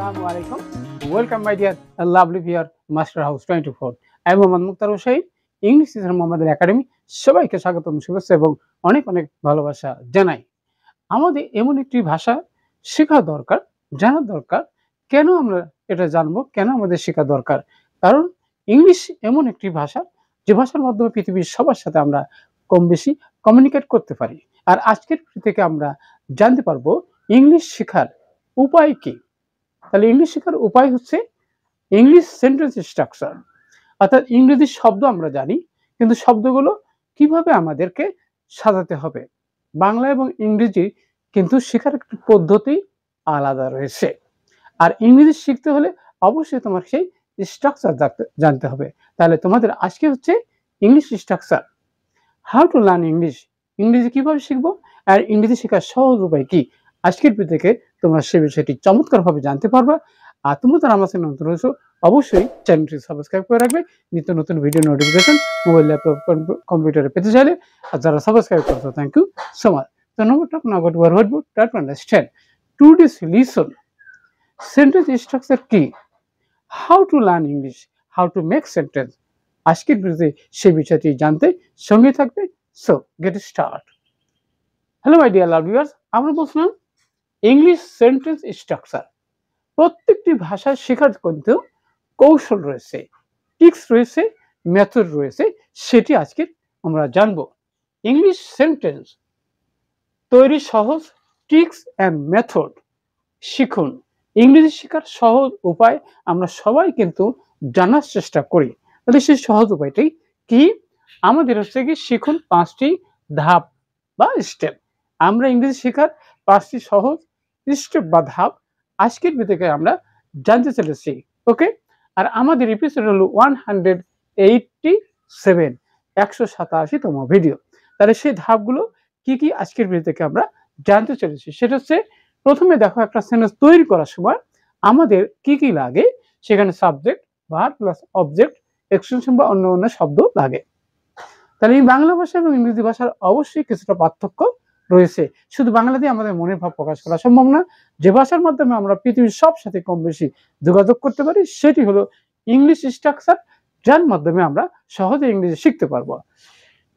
Assalamu alaikum. Welcome, my dear lovely viewer, Master House 24. আমি মোহাম্মদ মুক্তার Hossain, English teacher মোহাম্মদের academy. সবাইকে স্বাগতম, শুভেচ্ছা এবং অনেক অনেক ভালোবাসা জানাই। আমাদের এমন একটি ভাষা শেখা দরকার, জানা দরকার। কেন আমরা এটা জানবো, কেন আমাদের শেখা দরকার? কারণ ইংলিশ এমন একটি ভাষা যে ভাষার মাধ্যমে পৃথিবীর সবার সাথে আমরা কম বেশি কমিউনিকেট করতে পারি। আর আজকের থেকে আমরা জানতে পারবো ইংলিশ শেখার উপায় কি। তাহলে ইংলিশ শেখার উপায় হচ্ছে ইংলিশ সেন্টেন্স স্ট্রাকচার, অর্থাৎ ইংরেজি শব্দ আমরা জানি, কিন্তু শব্দগুলো কিভাবে আমাদেরকে সাজাতে হবে। বাংলা এবং ইংরেজি কিন্তু শেখার একটি পদ্ধতি আলাদা রয়েছে। আর ইংরেজি শিখতে হলে অবশ্যই তোমার সেই স্ট্রাকচার জানতে হবে। তাহলে তোমাদের আজকে হচ্ছে English structure, how to learn English. ইংরেজি কিভাবে শিখবো আর ইংরেজি শেখার সহজ উপায় কি, আজকের ভিডিও থেকে তোমরা সে বিষয়টি চমৎকারভাবে জানতে পারবা। আর তোমরা যারা আমার চ্যানেলে নতুন রয়েছো অবশ্যই চ্যানেলটি সাবস্ক্রাইব করে রাখবে নিত্য নতুন ভিডিও নোটিফিকেশন মোবাইল ল্যাপটপ কম্পিউটারে পেতে চাইলে। আর যারা সাবস্ক্রাইব করছো thank you so much. So now we're talking about our word book. Try to understand today's lesson. Sentence structure key. How to learn English. How to make sentence. আজকের ভিডিওতে সেই বিষয়টি জানতে সঙ্গে থাকবে। So get start. Hello my dear loved viewers. আমরা বলছিলাম English sentence structure. প্রত্যেকটি ভাষা শেখার কিন্তু কৌশল রয়েছে, ট্রিক্স রয়েছে, মেথড রয়েছে, সেটি আজকে আমরা জানবো। ইংলিশ সেন্টেন্স তৈরি সহজ ট্রিক্স অ্যান্ড মেথড শিখুন। ইংরেজি শেখার সহজ উপায় আমরা সবাই কিন্তু জানার চেষ্টা করি। তাহলে সেই সহজ উপায়টি কি? আমাদের হচ্ছে কি শিখুন 5টি ধাপ বা স্টেপ। আমরা ইংরেজি শেখার 5টি সহজ স্টেপ বা ধাপ আজকের ভিডিওতে আমরা জানতে চলেছি। ওকে, আর আমাদের এপিসোড হলো 187, 187তম ভিডিও। তাহলে সেই ধাপগুলো কি কি আজকের ভিডিও থেকে আমরা জানতে চলেছি। সেটা হচ্ছে প্রথমে দেখো, একটা সেন্টেন্স তৈরি করার সময় আমাদের কি কি লাগে। সেখানে subject, verb plus object, extension বা অন্য অন্য শব্দ লাগে। তাহলে এই বাংলা ভাষা এবং ইংরেজি ভাষার অবশ্যই কিছুটা পার্থক্য রয়েছে। শুধু বাংলা দিয়ে আমাদের মনের ভাব প্রকাশ করা সম্ভব না। যে ভাষার মাধ্যমে আমরা পৃথিবীর সব সাথে কম বেশি যোগাযোগ করতে পারি সেটি হলো ইংলিশ স্ট্রাকচার, যার মাধ্যমে আমরা সহজে ইংরেজি শিখতে পারবো।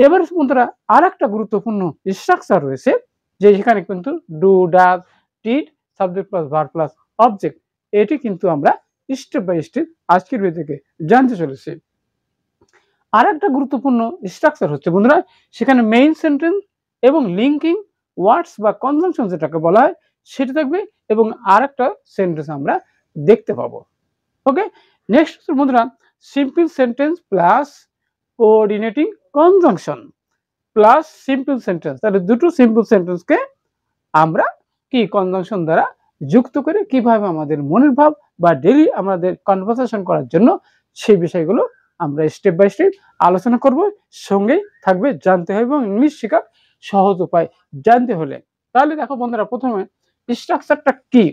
এবার বন্ধুরা আর একটা গুরুত্বপূর্ণ স্ট্রাকচার রয়েছে, যে এখানে কিন্তু do, does, did, subject plus verb plus object, এটি কিন্তু আমরা স্টেপ বাই স্টেপ আজকের ভিডিও থেকে জানতে চলেছি। আর একটা গুরুত্বপূর্ণ স্ট্রাকচার হচ্ছে বন্ধুরা, সেখানে মেইন সেন্টেন্স এবং লিঙ্কিং ওয়ার্ডস বা কনজাংশন যেটাকে বলা হয় সেটা থাকবে, এবং আর একটা সেন্টেন্স আমরা দেখতে পাবো। ওকে, নেক্সট হচ্ছে বন্ধুরা simple sentence plus coordinating conjunction plus simple sentence. তাহলে দুটো সিম্পল সেন্টেন্সকে আমরা কি কনজাংশন দ্বারা যুক্ত করে কিভাবে আমাদের মনের ভাব বা ডেইলি আমাদের কনভারসেশন করার জন্য সেই বিষয়গুলো আমরা স্টেপ বাই স্টেপ আলোচনা করব। সঙ্গে থাকবে জানতে হবে এবং ইংলিশ শেখার সহজ উপায় জানতে হলে। তাহলে দেখো বন্ধুরা, প্রথমে স্ট্রাকচারটা কি।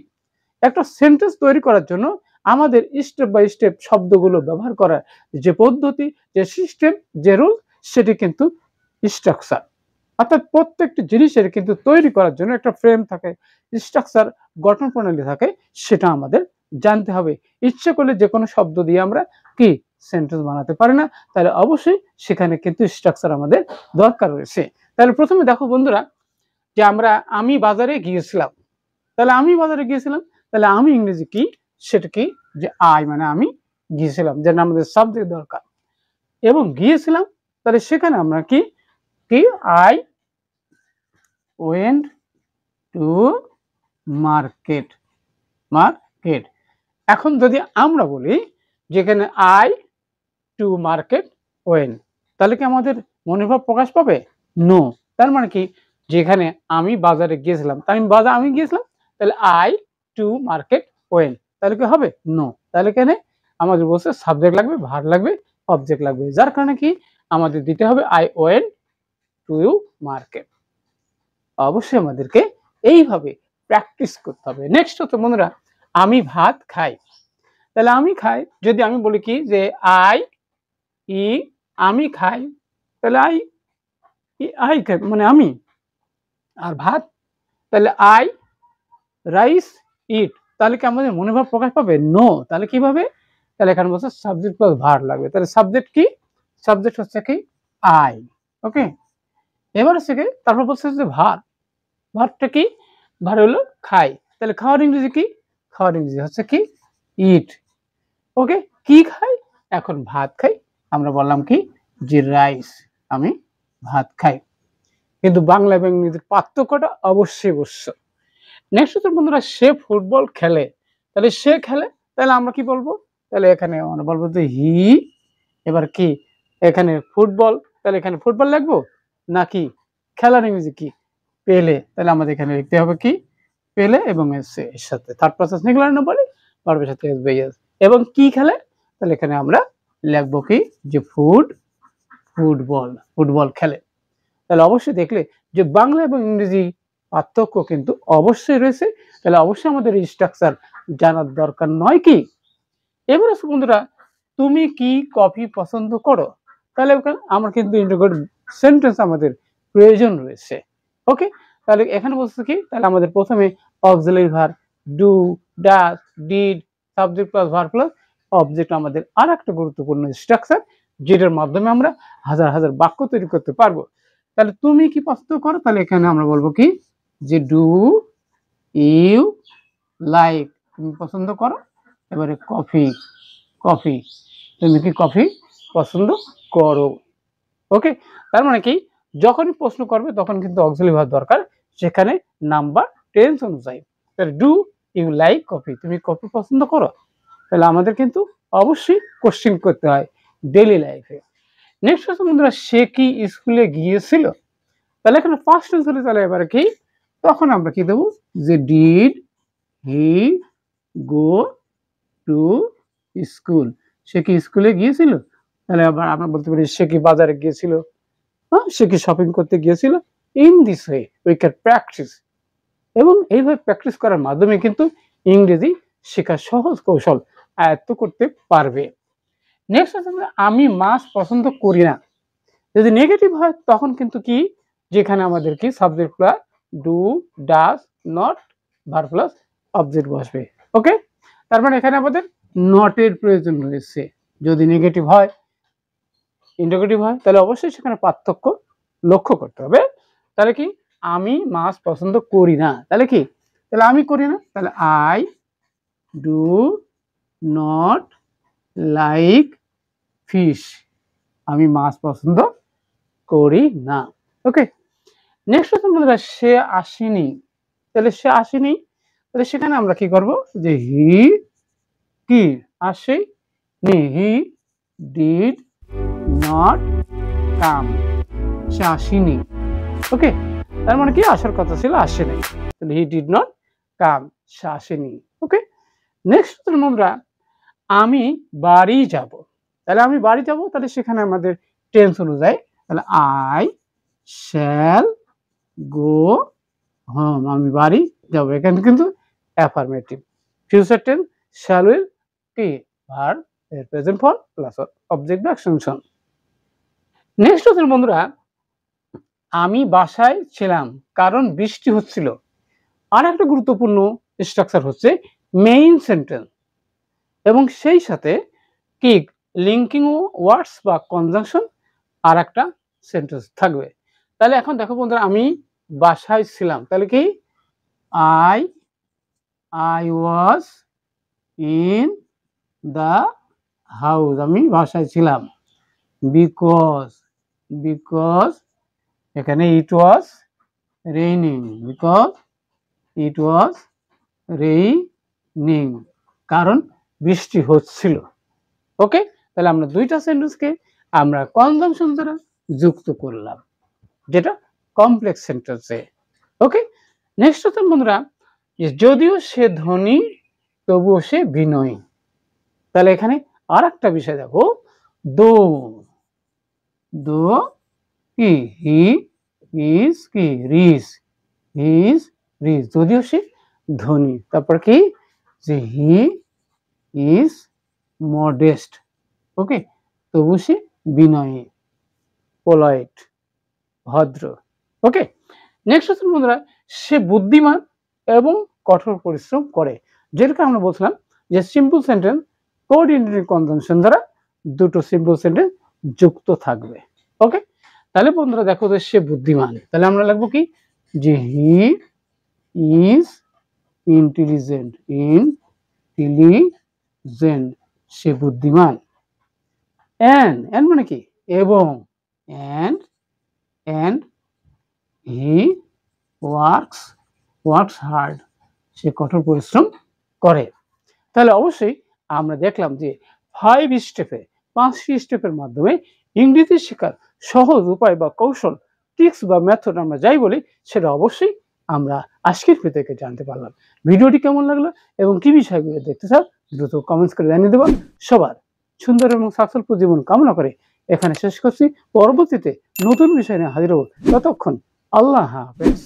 একটা সেন্টেন্স তৈরি করার জন্য আমাদের স্টেপ বাই স্টেপ শব্দগুলো ব্যবহার করার যে পদ্ধতি, যে সিস্টেম, যে রুল, সেটি কিন্তু স্ট্রাকচার। অর্থাৎ প্রত্যেকটি জিনিসের কিন্তু তৈরি করার জন্য একটা ফ্রেম থাকে, স্ট্রাকচার, গঠন প্রণালী থাকে, সেটা আমাদের জানতে হবে। ইচ্ছে করলে যে কোনো শব্দ দিয়ে আমরা কি সেন্টেন্স বানাতে পারি না। তাহলে অবশ্যই সেখানে কিন্তু স্ট্রাকচার আমাদের দরকার রয়েছে। তাহলে প্রথমে দেখো বন্ধুরা, যে আমি বাজারে গিয়েছিলাম। তাহলে আমি বাজারে গিয়েছিলাম, তাহলে আমি ইংরেজি কি, সেটা কি, যে আই মানে আমি গিয়েছিলাম, যেটা আমাদের সাবজেক্ট দরকার। এবং গিয়েছিলাম, তাহলে সেখানে আমরা কি কি I went to market. Market. এখন যদি আমরা বলি যেখানে আই টু মার্কেট ওয়েন, তাহলে কি আমাদের মনের ভাব প্রকাশ পাবে? নো। তার মানে কি, যেখানে আমি বাজারে গিয়েছিলাম, তাই আমি গিয়েছিলাম, তাহলে আই টু মার্কেট ওয়েন, তাহলে কি হবে? নো। তাহলে কেন আমাদের বলছে সাবজেক্ট লাগবে, ভার্ব লাগবে, অবজেক্ট লাগবে, যার কারণে কি আমাদের দিতে হবে আই ওয়েন টু মার্কেট। অবশ্যই আমাদেরকে এইভাবে প্র্যাকটিস করতে হবে। নেক্সট হচ্ছে বন্ধুরা, আমি ভাত খাই। তাহলে আমি খাই, যদি আমি বলি কি যে আই ই, আমি খাই, তাহলে আই খাই মানে আমি। আর ভাত, তাহলে আই রাইস ইট, তাহলে কি আমাদের মনোভাব প্রকাশ পাবে? নো। তাহলে কিভাবে? তাহলে এখানে বলছে সাবজেক্ট প্লাস ভার্ব লাগবে। তাহলে সাবজেক্ট কি? সাবজেক্ট হচ্ছে কি আই। ওকে, এবার হচ্ছে কি তারপর বলছে যে ভার্ব। ভার্বটা কি? ভার্ব হলো খাই। তাহলে খাওয়ার ইংরেজি কি? খাওয়ার ইংরেজি হচ্ছে কি ইট। ওকে, কি খাই? এখন ভাত খাই। আমরা বললাম কি যে রাইস, আমি ভাত খাই। কিন্তু বাংলা এবং ইংরেজির পার্থক্যটা অবশ্যই অবশ্য। নেক্সট হচ্ছে বন্ধুরা সে ফুটবল খেলে। তাহলে সে খেলে, তাহলে আমরা কি বলবো? তাহলে এখানে আমরা বলবো যে হি। এবার কি এখানে ফুটবল, তাহলে এখানে ফুটবল লিখবো নাকি খেলার ইংরেজি কি পেলে? তাহলে আমাদের এখানে লিখতে হবে কি পেলে এবং এস এর সাথে থার্ড পারসন সিঙ্গুলার না বলে ভার্বের সাথে এস বাই এস। এবং কি খেলে? তাহলে এখানে আমরা লিখবো কি যে ফুটবল, ফুটবল খেলে। তাহলে অবশ্যই দেখলে যে বাংলা এবং ইংরেজি পার্থক্য কিন্তু অবশ্যই রয়েছে। তাহলে অবশ্যই আমাদের এই স্ট্রাকচার জানার দরকার নয় কি? এবার আসো বন্ধুরা, তুমি কি কফি পছন্দ করো? তাহলে আমার কিন্তু ইন্টারোগেটিভ সেন্টেন্স আমাদের প্রয়োজন রয়েছে। ওকে, তাহলে এখানে বলছে কি? তাহলে আমাদের প্রথমে auxiliary verb do, does, did, subject plus verb plus object আমাদের আর একটা গুরুত্বপূর্ণ স্ট্রাকচার, যেটার মাধ্যমে আমরা হাজার হাজার বাক্য তৈরি করতে পারবো। তাহলে তুমি কি পছন্দ করো? তাহলে এখানে আমরা বলবো কি যে ডু ইউ লাইক, তুমি পছন্দ করো। এবারে কফি, কফি, তুমি কি কফি পছন্দ করো? ওকে, তার মানে কি যখনই প্রশ্ন করবে তখন কিন্তু অক্সিলারি ভার্ব দরকার, সেখানে নাম্বার টেন্স অনুযায়ী। তাহলে ডু ইউ লাইক কফি, তুমি কফি পছন্দ করো? তাহলে আমাদের কিন্তু অবশ্যই কোশ্চেন করতে হয় ডেইলি লাইফে। নেক্সট হচ্ছে বন্ধুরা সে কি স্কুলে গিয়েছিল? তাহলে এখানে ফার্স্ট টেন্স হলে তাহলে এবারে কি তখন আমরা কি দেবো যে did he go to school, সে কি স্কুলে গিয়েছিল? তাহলে আবার আমরা বলতে পারি সে কি বাজারে গিয়েছিল, সে কি শপিং করতে গিয়েছিল। In this way we can practise, এবং এইভাবে প্র্যাকটিস করার মাধ্যমে কিন্তু ইংরেজি শেখার সহজ কৌশল আয়ত্ত করতে পারবে। নেক্সট হচ্ছে আমি মাছ পছন্দ করি না। যদি নেগেটিভ হয় তখন কিন্তু কি যেখানে আমাদের কি subject plus do, does, not, verb plus object বসবে। ওকে, তার মানে এখানে আমাদের নটের প্রয়োজন রয়েছে। যদি নেগেটিভ হয়, ইন্টারোগেটিভ হয়, তাহলে অবশ্যই সেখানে পার্থক্য লক্ষ্য করতে হবে। তাহলে কি আমি মাছ পছন্দ করি না, তাহলে কি তাহলে আমি করি না, তাহলে I do not like fish, আমি মাছ পছন্দ করি না। ওকে, নেক্সট হচ্ছে বন্ধুরা সে আসেনি। তাহলে সে আসেনি, তাহলে সেখানে আমরা কি করব যে হি কি আসেনি, হি ডিড নট কাম, সে আসেনি। ওকে, তার মানে কি আসার কথা ছিল আসেনি, তাহলে হি ডিড নট কাম, সে আসেনি। ওকে, নেক্সট হচ্ছে বন্ধুরা আমি বাড়ি যাব। তাহলে আমি বাড়ি যাব, তাহলে সেখানে আমাদের টেন্স অনুযায়ী তাহলে আই শ্যাল গো হোম, আমি বাড়ি যাব। এখানে কিন্তু affirmative future tense shall will কি ভার্ব এর প্রেজেন্ট ফর্ম প্লাস অবজেক্ট বা অ্যাকশন। নেক্সট হচ্ছে বন্ধুরা আমি বাসায় ছিলাম কারণ বৃষ্টি হচ্ছিল। আর একটা গুরুত্বপূর্ণ স্ট্রাকচার হচ্ছে মেইন সেন্টেন্স এবং সেই সাথে কি লিঙ্কিং ওয়ার্ডস বা কনজাংশন আর একটা সেন্টেন্স থাকবে। তাহলে এখন দেখো বন্ধুরা আমি বাসায় ছিলাম, তাহলে কি I was in the house, আমি বাসায় ছিলাম। বিকজ এখানে it was raining, because it was raining, কারণ বৃষ্টি হচ্ছিল। ওকে, তাহলে আমরা দুইটা সেন্টেন্সকে আমরা কনজাংশন দ্বারা যুক্ত করলাম, যেটা কমপ্লেক্স সেন্টেন্সে। ওকে, নেক্সট হচ্ছে বন্ধুরা যদিও সে ধনী তবুও সে বিনয়ী। তাহলে এখানে আর একটা বিষয় দেখো দো কি হি ইজ কি রিচ, যদিও সে ধনী, তারপর কি যে হি ইজ মডেস্ট। ওকে, তবু সে বিনয়ী, পোলাইট, ভদ্র। ওকে, নেক্সট হচ্ছে বন্ধুরা সে বুদ্ধিমান এবং কঠোর পরিশ্রম করে। যেটাকে আমরা বলছিলাম যে সিম্পল সেন্টেন্স কোঅর্ডিনেটিং কনজাংশন দ্বারা দুটো সিম্পল সেন্টেন্স যুক্ত থাকবে। ওকে, তাহলে বন্ধুরা দেখো যে সে বুদ্ধিমান, তাহলে আমরা লিখবো কি যে হি ইজ ইন্টেলিজেন্ট, ইন্টেলিজেন্ট, সে বুদ্ধিমান। এন্ড মানে কি এবং, এন্ড হি ওয়ার্কস হার্ড, সে কঠোর পরিশ্রম করে। তাহলে অবশ্যই আমরা দেখলাম যে 5টি স্টেপের মাধ্যমে ইংরেজি শেখার সহজ উপায় বা কৌশল, ট্রিক্স বা মেথড আমরা যাই বলি, সেটা অবশ্যই আমরা আজকের ভিডিও থেকে জানতে পারলাম। ভিডিওটি কেমন লাগলো এবং কি বিষয়গুলো দেখতে চাও দ্রুত কমেন্টস করে জানিয়ে দেবো। সবার সুন্দর এবং সাকসেসফুল জীবন কামনা করে এখানে শেষ করছি। পরবর্তীতে নতুন বিষয় নিয়ে হাজির হব। ততক্ষণ আল্লাহ হাফেজ।